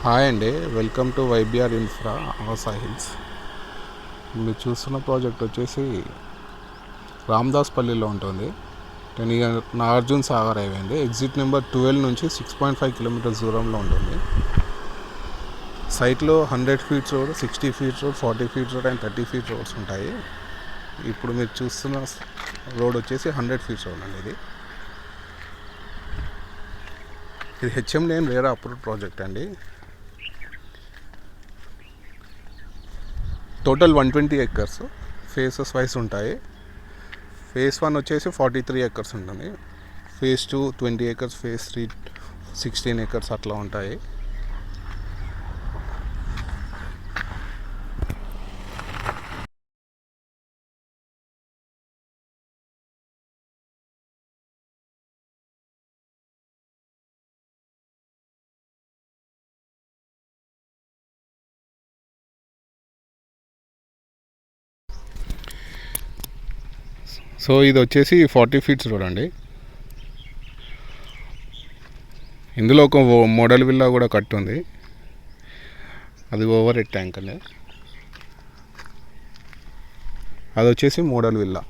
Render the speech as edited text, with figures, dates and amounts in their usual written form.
Hi అండి, welcome to YBR infra Awas hills. మీరు చూస్తున్న ప్రాజెక్ట్ వచ్చేసి రామదాస్పల్లిలో ఉంటుంది. నాగార్జున సాగర్ హైవే అండి. ఎగ్జిట్ నెంబర్ 12 నుంచి 6.5 కిలోమీటర్స్ దూరంలో ఉంటుంది. సైట్లో 100 feets road, 60 feets road, 40 feets road and 30 feet roads ఉంటాయి. ఇప్పుడు మీరు చూస్తున్న రోడ్ వచ్చేసి 100 ఫీట్స్ రోడ్ అండి. ఇది HM lane RERA approved project అండి. టోటల్ 120 ఎకర్స్ ఫేసెస్ వైస్ ఉంటాయి. ఫేజ్ 1 వచ్చేసి 43 ఎకర్స్ ఉంటుంది. ఫేజ్ 2 20 ఎకర్స్, ఫేజ్ 3 16 ఎకర్స్ అట్లా ఉంటాయి. సో ఇది వచ్చేసి 40 ఫీట్స్ రోడ్ అండి. ఇందులో ఒక మోడల్ విల్లా కూడా కట్టుంది. అది ఓవర్ హెడ్ ట్యాంక్ అండి. అది వచ్చేసి మోడల్ విల్లా.